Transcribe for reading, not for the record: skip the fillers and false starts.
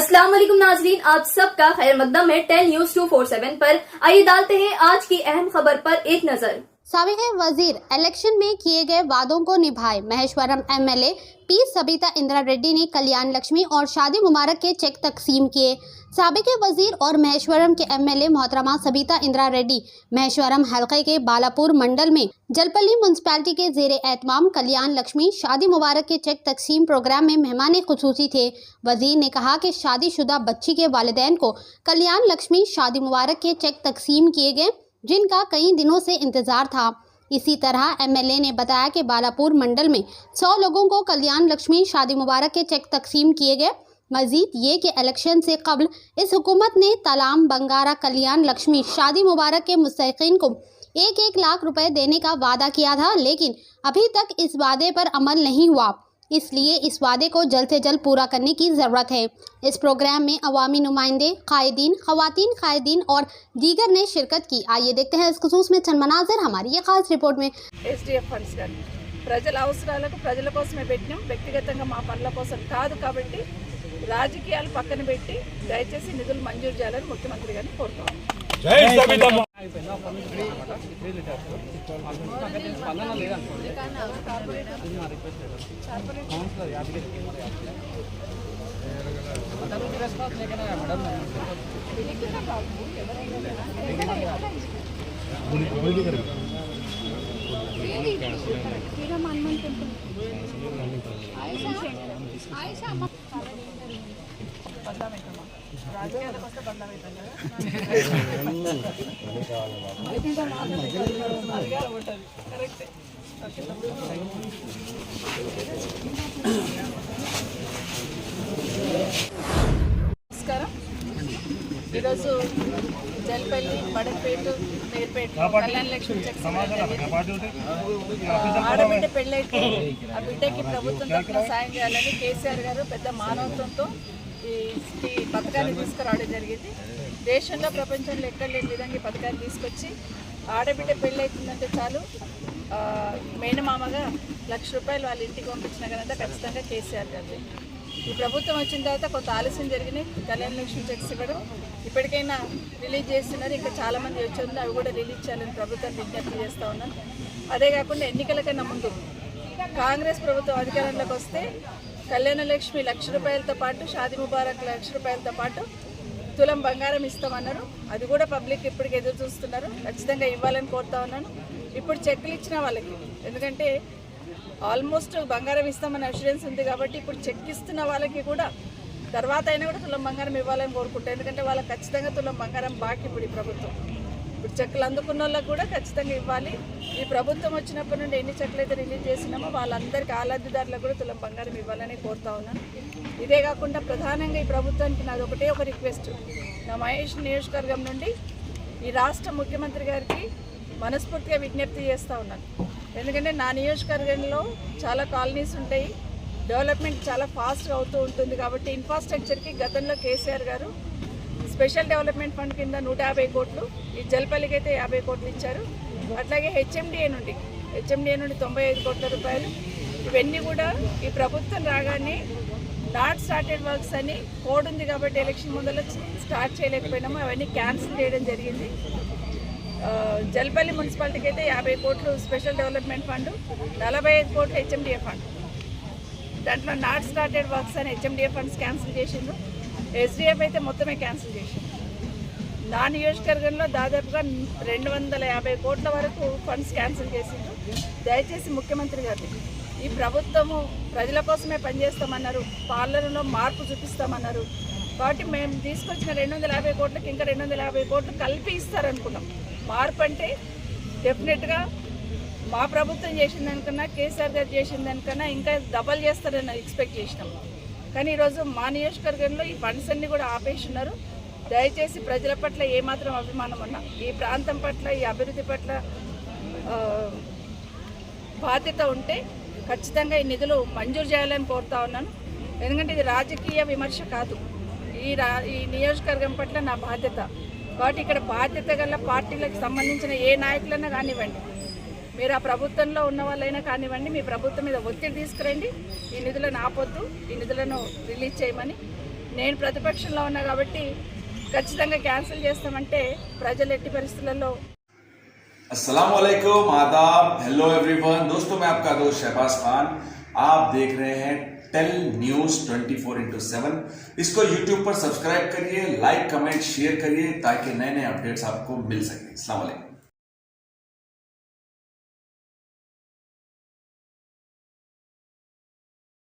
अस्सलाम वालेकुम नाजरीन, आप सबका खैर मकदम है 10 न्यूज 247 पर। आइए डालते हैं आज की अहम खबर पर एक नजर। साबिक़ वजीर इलेक्शन में किए गए वादों को निभाए। महेश्वरम एमएलए पी सबिता इंदिरा रेड्डी ने कल्याण लक्ष्मी और शादी मुबारक के चेक तकसीम किए। साबिक़ वजीर और महेश्वरम के एमएलए मोहतरमा सबिता इंदिरा रेड्डी महेश्वरम हल्के के बालापुर मंडल में जलपल्ली म्यूनसिपालिटी के जेर एहतमाम कल्याण लक्ष्मी शादी मुबारक के चेक तकसीम प्रोग्राम में मेहमान खुसूसी थे। वजीर ने कहा कि शादीशुदा बच्ची के वालिदैन को कल्याण लक्ष्मी शादी मुबारक के चेक तकसीम किए गए, जिनका कई दिनों से इंतजार था। इसी तरह एमएलए ने बताया कि बालापुर मंडल में 100 लोगों को कल्याण लक्ष्मी शादी मुबारक के चेक तकसीम किए गए। मजीद ये कि इलेक्शन से कबल इस हुकूमत ने तलाम बंगारा कल्याण लक्ष्मी शादी मुबारक के मुस्तहिकीन को 1-1 लाख रुपए देने का वादा किया था, लेकिन अभी तक इस वादे पर अमल नहीं हुआ। इसलिए इस वादे को जल्द से जल्द पूरा करने की ज़रूरत है। इस प्रोग्राम में अवामी नुमाइंदे, कायदीन, खवातीन कायदीन और दीगर ने शिरकत की। आइए देखते हैं इस खुसूस में चंद मनाज़िर हमारी ये खास रिपोर्ट में। SDF फंड्स కానీ ప్రజల అవసరాలకు ప్రజల కోసమే పెట్టినాం, వ్యక్తిగతంగా మా పనుల కోసం కాదు. కాబట్టి రాజకీయాలు పక్కన పెట్టి దయచేసి నిధులు మంజూరు చేయాలని ముఖ్యమంత్రి గారిని కోరుతాం. జై సబితమ్మ. రాజకీయాలకు వస్తే బంధం అవుతాం కదా, అధికారం ఉంటుంది. కరెక్టే. నమస్కారం. ఈరోజు జల్పల్లి, బడపేట, మేర్పేట కళ్యాణ లక్ష్మి చెక్ ఆడబిడ్డ పెళ్ళైతే ఆ బిడ్డకి ప్రభుత్వం తరఫున సాయం చేయాలని కేసీఆర్ గారు పెద్ద మానవత్వంతో ఈ పథకాన్ని తీసుకురావడం జరిగింది. దేశంలో ప్రపంచంలో ఎక్కడ లేని విధంగా ఈ పథకాన్ని తీసుకొచ్చి ఆడబిడ్డ పెళ్ళి అవుతుందంటే చాలు మేనమామగా ₹1,00,000 వాళ్ళ ఇంటికి పంపించిన కనుక ఖచ్చితంగా కేసీఆర్ గారు. ఈ ప్రభుత్వం వచ్చిన తర్వాత కొంత ఆలస్యం జరిగినాయి కళ్యాణ లక్ష్మి చెక్స్ ఇవ్వడం. ఇప్పటికైనా రిలీజ్ చేస్తున్నారు, ఇంకా చాలామంది వచ్చి ఉంది, అవి కూడా రిలీజ్ చేయాలని ప్రభుత్వం విజ్ఞప్తి చేస్తూ ఉన్నాను. అదే కాకుండా ఎన్నికల కన్నా ముందు కాంగ్రెస్ ప్రభుత్వం అధికారంలోకి వస్తే కళ్యాణ లక్ష్మి ₹1,00,000తో పాటు షాదీ ముబారక్ ₹1,00,000తో పాటు తులం బంగారం ఇస్తామన్నారు. అది కూడా పబ్లిక్ ఇప్పటికి ఎదురు చూస్తున్నారు. ఖచ్చితంగా ఇవ్వాలని కోరుతా ఉన్నాను. ఇప్పుడు చెక్కులు ఇచ్చిన వాళ్ళకి, ఎందుకంటే ఆల్మోస్ట్ బంగారం ఇస్తామని అష్యూరెన్స్ ఉంది కాబట్టి ఇప్పుడు చెక్ ఇస్తున్న వాళ్ళకి కూడా తర్వాత అయినా కూడా తులం బంగారం ఇవ్వాలని కోరుకుంటాను. ఎందుకంటే వాళ్ళకి ఖచ్చితంగా తులం బంగారం బాకీ ఇప్పుడు ఈ ప్రభుత్వం. ఇప్పుడు చెక్కులు అందుకున్న వాళ్ళకి కూడా ఖచ్చితంగా ఇవ్వాలి. ఈ ప్రభుత్వం వచ్చినప్పటి నుండి ఎన్ని చెక్కులు అయితే రిలీజ్ చేసినామో వాళ్ళందరికీ ఆలబ్ధిదారులకు కూడా తులం బంగారం ఇవ్వాలని కోరుతా ఉన్నాను. ఇదే కాకుండా ప్రధానంగా ఈ ప్రభుత్వానికి నాది ఒకటే ఒక రిక్వెస్ట్. నా మహేష్ నియోజకవర్గం నుండి ఈ రాష్ట్ర ముఖ్యమంత్రి గారికి మనస్ఫూర్తిగా విజ్ఞప్తి చేస్తూ ఉన్నాను. ఎందుకంటే నా నియోజకవర్గంలో చాలా కాలనీస్ ఉంటాయి, డెవలప్మెంట్ చాలా ఫాస్ట్గా అవుతూ ఉంటుంది. కాబట్టి ఇన్ఫ్రాస్ట్రక్చర్కి గతంలో కేసీఆర్ గారు స్పెషల్ డెవలప్మెంట్ ఫండ్ కింద 150 కోట్లు, ఈ జల్పల్లికి అయితే 50 కోట్లు ఇచ్చారు. అట్లాగే హెచ్ఎండిఏ నుండి 95 కోట్ల రూపాయలు. ఇవన్నీ కూడా ఈ ప్రభుత్వం రాగానే నాట్ స్టార్టెడ్ వర్క్స్ అని కోడ్ ఉంది కాబట్టి ఎలక్షన్ ముందర స్టార్ట్ చేయలేకపోయినాము, అవన్నీ క్యాన్సిల్ చేయడం జరిగింది. జల్పల్లి మున్సిపాలిటీకి అయితే 50 కోట్లు స్పెషల్ డెవలప్మెంట్ ఫండ్, 45 కోట్లు హెచ్ఎండిఏ ఫండ్. దాంట్లో నాట్ స్టార్టెడ్ వర్క్స్ అని హెచ్ఎండిఏ ఫండ్స్ క్యాన్సిల్ చేసిండ్రు. SDF అయితే మొత్తమే క్యాన్సిల్ చేసింది. నా నియోజకవర్గంలో దాదాపుగా 250 కోట్ల వరకు ఫండ్స్ క్యాన్సిల్ చేసిండ్రు. దయచేసి ముఖ్యమంత్రి గారిని, ఈ ప్రభుత్వము ప్రజల కోసమే పనిచేస్తామన్నారు, పాలనలో మార్పు చూపిస్తామన్నారు. కాబట్టి మేము తీసుకొచ్చిన 250 కోట్లకి ఇంకా 250 కోట్లు కలిపి ఇస్తారనుకున్నాం. మార్పు అంటే డెఫినెట్గా మా ప్రభుత్వం చేసిన దానికన్నా కేసీఆర్ గారు చేసిన దానికన్నా ఇంకా డబల్ చేస్తారని ఎక్స్పెక్ట్ చేసినాం. కానీ ఈరోజు మా నియోజకవర్గంలో ఈ ఫండ్స్ అన్నీ కూడా ఆపేస్తున్నారు. దయచేసి ప్రజల పట్ల ఏమాత్రం అభిమానం ఉన్నా, ఈ ప్రాంతం పట్ల, ఈ అభివృద్ధి పట్ల బాధ్యత ఉంటే ఖచ్చితంగా ఈ నిధులు మంజూరు చేయాలని కోరుతా ఉన్నాను. ఎందుకంటే ఇది రాజకీయ విమర్శ కాదు, ఈ నియోజకవర్గం పట్ల నా బాధ్యత. కాబట్టి ఇక్కడ బాధ్యత గల పార్టీలకు సంబంధించిన ఏ నాయకులైనా కానివ్వండి, మీరు ఆ ప్రభుత్వంలో ఉన్న వాళ్ళైనా కానివ్వండి, మీ ప్రభుత్వం మీద ఒత్తిడి తీసుకురండి, ఈ నిధులను ఆపొద్దు, ఈ నిధులను రిలీజ్ చేయమని. నేను ప్రతిపక్షంలో ఉన్నా కాబట్టి ఖచ్చితంగా క్యాన్సిల్ చేస్తామంటే ప్రజలు ఎట్టి పరిస్థితులలో अस्सलाम वालेकुम, आदाब, हेलो एवरीवन। दोस्तों मैं आपका दोस्त शहबाज खान, आप देख रहे हैं टेल न्यूज 24/7। इसको यूट्यूब पर सब्सक्राइब करिए, लाइक कमेंट शेयर करिए ताकि नए नए अपडेट्स आपको मिल सके। अस्सलाम वालेकुम।